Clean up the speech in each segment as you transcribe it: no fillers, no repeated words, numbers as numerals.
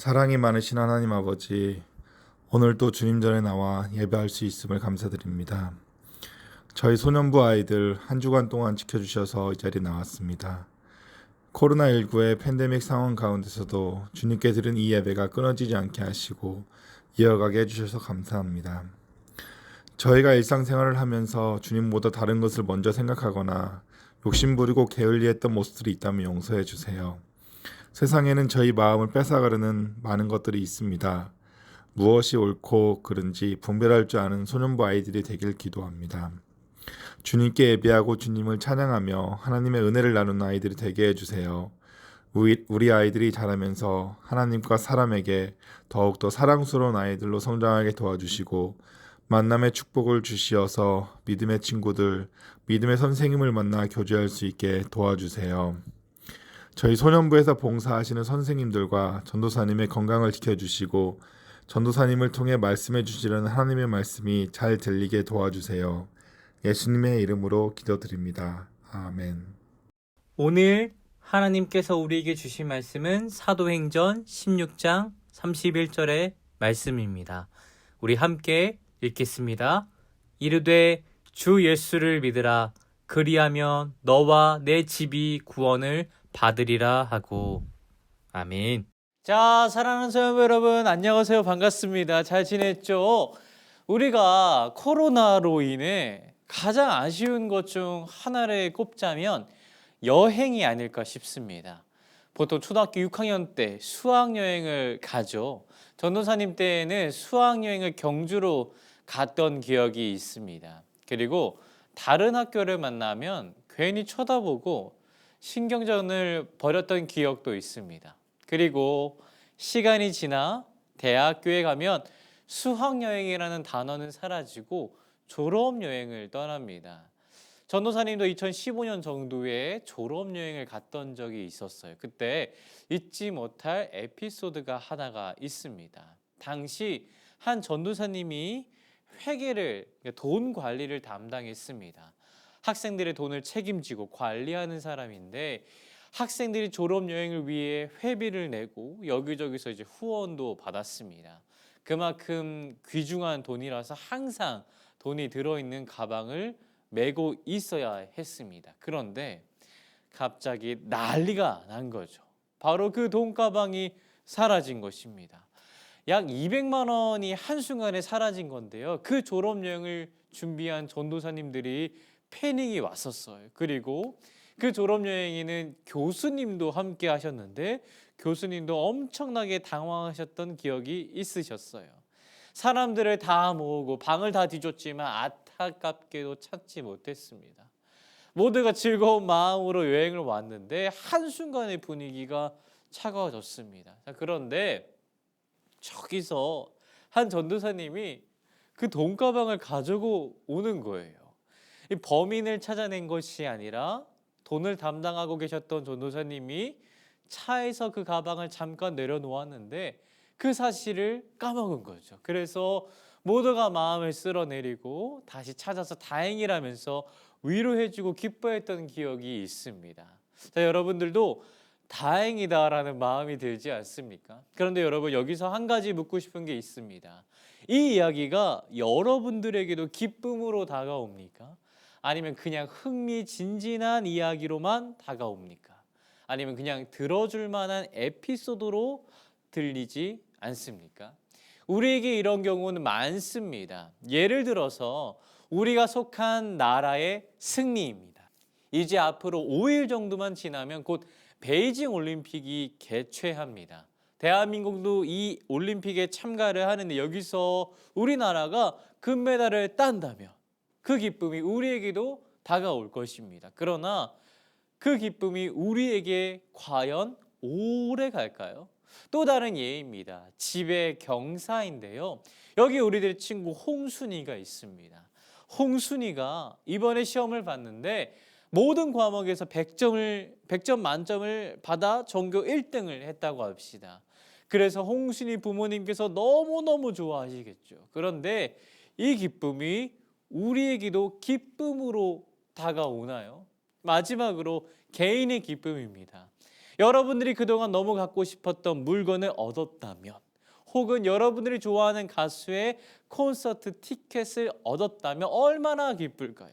사랑이 많으신 하나님 아버지, 오늘도 주님 전에 나와 예배할 수 있음을 감사드립니다. 저희 소년부 아이들 한 주간 동안 지켜주셔서 이 자리에 나왔습니다. 코로나19의 팬데믹 상황 가운데서도 주님께 드린 이 예배가 끊어지지 않게 하시고 이어가게 해주셔서 감사합니다. 저희가 일상생활을 하면서 주님보다 다른 것을 먼저 생각하거나 욕심부리고 게을리했던 모습들이 있다면 용서해 주세요. 세상에는 저희 마음을 뺏어가려는 많은 것들이 있습니다. 무엇이 옳고 그른지 분별할 줄 아는 소년부 아이들이 되길 기도합니다. 주님께 예배하고 주님을 찬양하며 하나님의 은혜를 나누는 아이들이 되게 해주세요. 우리 아이들이 자라면서 하나님과 사람에게 더욱더 사랑스러운 아이들로 성장하게 도와주시고 만남의 축복을 주시어서 믿음의 친구들, 믿음의 선생님을 만나 교제할 수 있게 도와주세요. 저희 소년부에서 봉사하시는 선생님들과 전도사님의 건강을 지켜주시고 전도사님을 통해 말씀해 주시려는 하나님의 말씀이 잘 들리게 도와주세요. 예수님의 이름으로 기도드립니다. 아멘. 오늘 하나님께서 우리에게 주신 말씀은 사도행전 16장 31절의 말씀입니다. 우리 함께 읽겠습니다. 이르되 주 예수를 믿으라. 그리하면 너와 내 집이 구원을 받으리라 하고. 아멘. 자, 사랑하는 소년부 여러분, 안녕하세요. 반갑습니다. 잘 지냈죠? 우리가 코로나로 인해 가장 아쉬운 것 중 하나를 꼽자면 여행이 아닐까 싶습니다. 보통 초등학교 6학년 때 수학여행을 가죠. 전도사님 때에는 수학여행을 경주로 갔던 기억이 있습니다. 그리고 다른 학교를 만나면 괜히 쳐다보고 신경전을 벌였던 기억도 있습니다. 그리고 시간이 지나 대학교에 가면 수학여행이라는 단어는 사라지고 졸업여행을 떠납니다. 전도사님도 2015년 정도에 졸업여행을 갔던 적이 있었어요. 그때 잊지 못할 에피소드가 하나가 있습니다. 당시 한 전도사님이 회계를, 돈 관리를 담당했습니다. 학생들의 돈을 책임지고 관리하는 사람인데 학생들이 졸업여행을 위해 회비를 내고 여기저기서 이제 후원도 받았습니다. 그만큼 귀중한 돈이라서 항상 돈이 들어있는 가방을 메고 있어야 했습니다. 그런데 갑자기 난리가 난 거죠. 바로 그 돈가방이 사라진 것입니다. 약 200만 원이 한순간에 사라진 건데요. 그 졸업여행을 준비한 전도사님들이 패닉이 왔었어요. 그리고 그 졸업여행에는 교수님도 함께 하셨는데 교수님도 엄청나게 당황하셨던 기억이 있으셨어요. 사람들을 다 모으고 방을 다 뒤졌지만 안타깝게도 찾지 못했습니다. 모두가 즐거운 마음으로 여행을 왔는데 한순간에 분위기가 차가워졌습니다. 그런데 저기서 한 전도사님이 그 돈가방을 가지고 오는 거예요. 이 범인을 찾아낸 것이 아니라 돈을 담당하고 계셨던 전도사님이 차에서 그 가방을 잠깐 내려놓았는데 그 사실을 까먹은 거죠. 그래서 모두가 마음을 쓸어내리고 다시 찾아서 다행이라면서 위로해주고 기뻐했던 기억이 있습니다. 자, 여러분들도 다행이다라는 마음이 들지 않습니까? 그런데 여러분, 여기서 한 가지 묻고 싶은 게 있습니다. 이 이야기가 여러분들에게도 기쁨으로 다가옵니까? 아니면 그냥 흥미진진한 이야기로만 다가옵니까? 아니면 그냥 들어줄 만한 에피소드로 들리지 않습니까? 우리에게 이런 경우는 많습니다. 예를 들어서 우리가 속한 나라의 승리입니다. 이제 앞으로 5일 정도만 지나면 곧 베이징 올림픽이 개최합니다. 대한민국도 이 올림픽에 참가를 하는데 여기서 우리나라가 금메달을 딴다면 그 기쁨이 우리에게도 다가올 것입니다. 그러나 그 기쁨이 우리에게 과연 오래 갈까요? 또 다른 예입니다. 집의 경사인데요. 여기 우리들의 친구 홍순이가 있습니다. 홍순이가 이번에 시험을 봤는데 모든 과목에서 100점 만점을 받아 전교 1등을 했다고 합시다. 그래서 홍순이 부모님께서 너무너무 좋아하시겠죠. 그런데 이 기쁨이 우리에게도 기쁨으로 다가오나요? 마지막으로 개인의 기쁨입니다. 여러분들이 그동안 너무 갖고 싶었던 물건을 얻었다면, 혹은 여러분들이 좋아하는 가수의 콘서트 티켓을 얻었다면 얼마나 기쁠까요?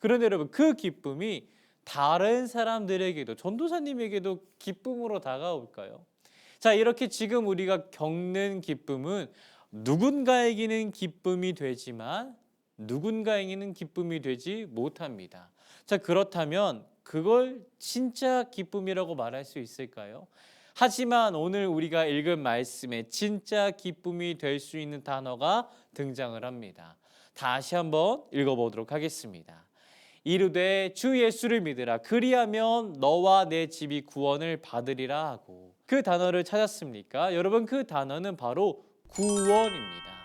그런데 여러분, 그 기쁨이 다른 사람들에게도, 전도사님에게도 기쁨으로 다가올까요? 자, 이렇게 지금 우리가 겪는 기쁨은 누군가에게는 기쁨이 되지만 누군가에게는 기쁨이 되지 못합니다. 자, 그렇다면 그걸 진짜 기쁨이라고 말할 수 있을까요? 하지만 오늘 우리가 읽은 말씀에 진짜 기쁨이 될 수 있는 단어가 등장을 합니다. 다시 한번 읽어보도록 하겠습니다. 이르되 주 예수를 믿으라. 그리하면 너와 내 집이 구원을 받으리라 하고. 그 단어를 찾았습니까? 여러분, 그 단어는 바로 구원입니다.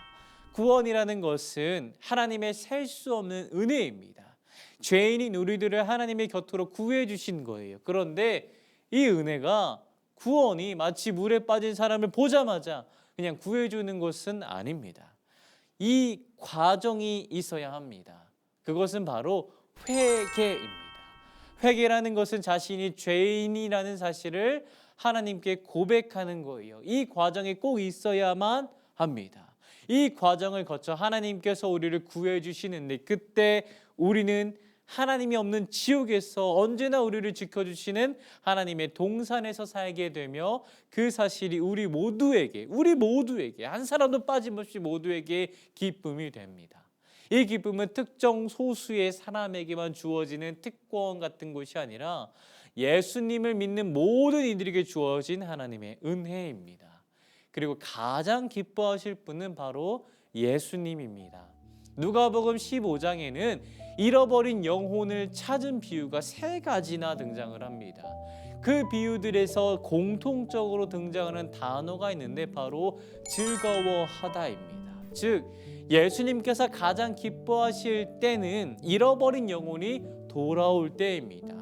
구원이라는 것은 하나님의 셀 수 없는 은혜입니다. 죄인인 우리들을 하나님의 곁으로 구해 주신 거예요. 그런데 이 은혜가, 구원이 마치 물에 빠진 사람을 보자마자 그냥 구해주는 것은 아닙니다. 이 과정이 있어야 합니다. 그것은 바로 회개입니다. 회개라는 것은 자신이 죄인이라는 사실을 하나님께 고백하는 거예요. 이 과정이 꼭 있어야만 합니다. 이 과정을 거쳐 하나님께서 우리를 구해 주시는데, 그때 우리는 하나님이 없는 지옥에서 언제나 우리를 지켜주시는 하나님의 동산에서 살게 되며, 그 사실이 우리 모두에게 한 사람도 빠짐없이 모두에게 기쁨이 됩니다. 이 기쁨은 특정 소수의 사람에게만 주어지는 특권 같은 것이 아니라 예수님을 믿는 모든 이들에게 주어진 하나님의 은혜입니다. 그리고 가장 기뻐하실 분은 바로 예수님입니다. 누가복음 15장에는 잃어버린 영혼을 찾은 비유가 3가지나 등장을 합니다. 그 비유들에서 공통적으로 등장하는 단어가 있는데 바로 즐거워하다입니다. 즉, 예수님께서 가장 기뻐하실 때는 잃어버린 영혼이 돌아올 때입니다.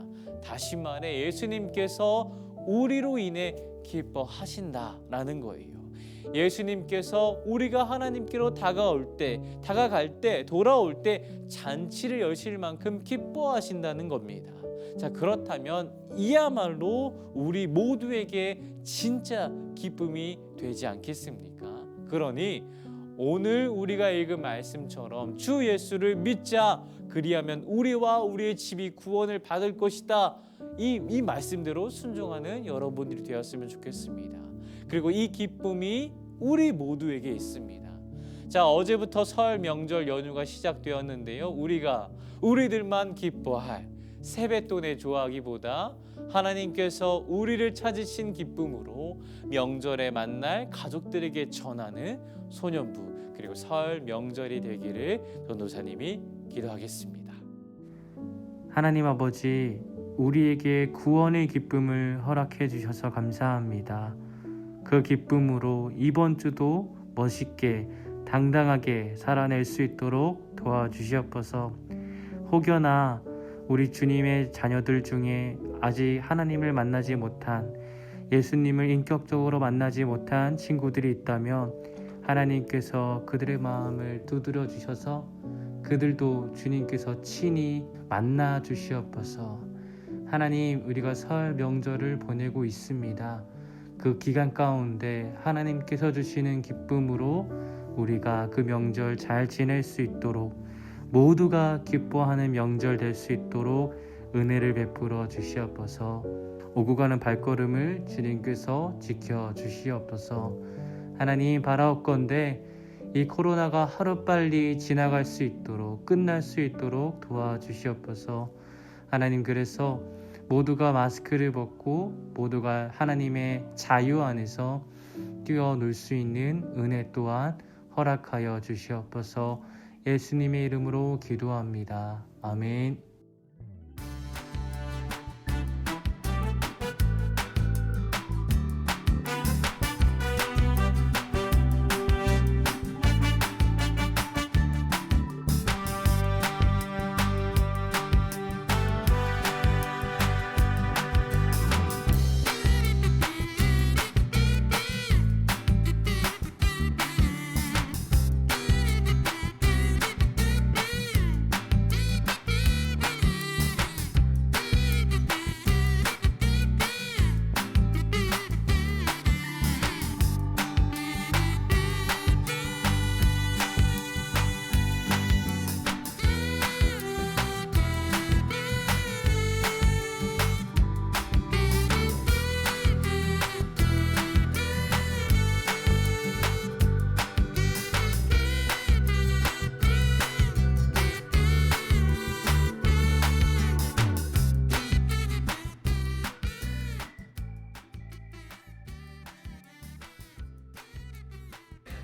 다시 말해 예수님께서 우리로 인해 기뻐하신다라는 거예요. 예수님께서 우리가 하나님께로 다가갈 때, 돌아올 때 잔치를 여실 만큼 기뻐하신다는 겁니다. 자, 그렇다면 이야말로 우리 모두에게 진짜 기쁨이 되지 않겠습니까? 그러니 오늘 우리가 읽은 말씀처럼 주 예수를 믿자, 그리하면 우리와 우리의 집이 구원을 받을 것이다, 이 말씀대로 순종하는 여러분들이 되었으면 좋겠습니다. 그리고 이 기쁨이 우리 모두에게 있습니다. 자, 어제부터 설 명절 연휴가 시작되었는데요, 우리들만 기뻐할 세뱃돈에 좋아하기보다 하나님께서 우리를 찾으신 기쁨으로 명절에 만날 가족들에게 전하는 소년부, 그리고 설 명절이 되기를 전도사님이 기도하겠습니다. 하나님 아버지, 우리에게 구원의 기쁨을 허락해 주셔서 감사합니다. 그 기쁨으로 이번 주도 멋있게 당당하게 살아낼 수 있도록 도와주시옵소서. 혹여나 우리 주님의 자녀들 중에 아직 하나님을 만나지 못한, 예수님을 인격적으로 만나지 못한 친구들이 있다면 하나님께서 그들의 마음을 두드려 주셔서 그들도 주님께서 친히 만나 주시옵소서. 하나님, 우리가 설 명절을 보내고 있습니다. 그 기간 가운데 하나님께서 주시는 기쁨으로 우리가 그 명절 잘 지낼 수 있도록, 모두가 기뻐하는 명절 될 수 있도록 은혜를 베풀어 주시옵소서. 오고 가는 발걸음을 주님께서 지켜 주시옵소서. 하나님, 바라옵건대 이 코로나가 하루빨리 지나갈 수 있도록, 끝날 수 있도록 도와주시옵소서. 하나님, 그래서 모두가 마스크를 벗고 모두가 하나님의 자유 안에서 뛰어놀 수 있는 은혜 또한 허락하여 주시옵소서. 예수님의 이름으로 기도합니다. 아멘.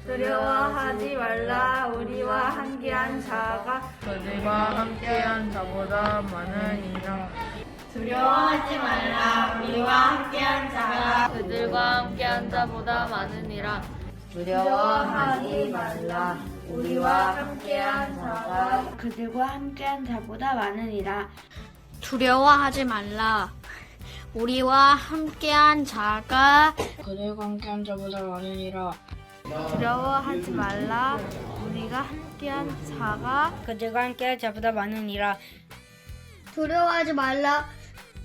두려워하지 말라. 우리와 함께한 자가 그들과 함께한 자보다 많으니라. 두려워하지 말라. 우리와 함께한 자가 그들과 함께한 자보다 많으니라. 두려워하지 말라. 우리와 함께한 자가 그들과 함께한 자보다 많으니라. 두려워하지 말라. 우리와 함께한 자가 그들과 함께한 자보다 많으니라. 두려워하지 말라. 우리가 함께한 자가 그들과 함께한 자보다 많으니라. 두려워하지 말라.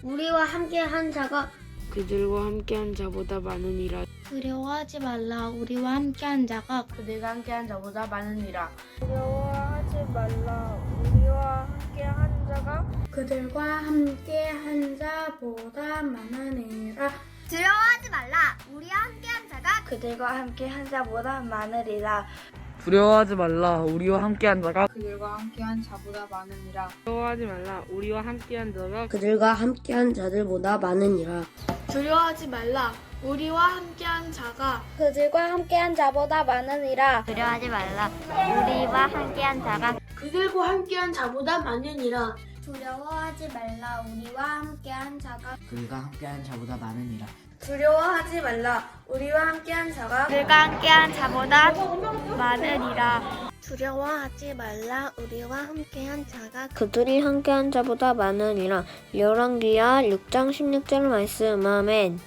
우리와 함께한 자가 그들과 함께한 자보다 많으니라. 두려워하지 말라. 우리와 함께한 자가 그들과 함께한 자보다 많으니라. 두려워하지 말라. 우리와 함께한 자가 그들과 함께한 자보다 많으니라. 두려워하지 말라. 우리와 함께한 자가 그들과 함께한 자보다 많으리라. 두려워하지 말라. 우리와 함께한 자가 그들과 함께한 자보다 많으니라. 두려워하지 말라. 우리와 함께한 자가 그들과 함께한 자들보다 많으니라. 두려워하지 말라. 우리와 함께한 자가 그들과 함께한 자보다 많으니라. 두려워하지 말라. 우리와 함께한 자가 그들과 함께한 자보다 많으니라. 두려워하지 말라. 우리와 함께한 자가 그들과 함께한 자보다 많으니라. 두려워하지 말라. 우리와 함께한 자가 그들과 함께한 자보다 많으리라. 두려워하지 말라. 우리와 함께한 자가 그들이 함께한 자보다 많으니라. 열왕기하 6장 16절 말씀. 아멘.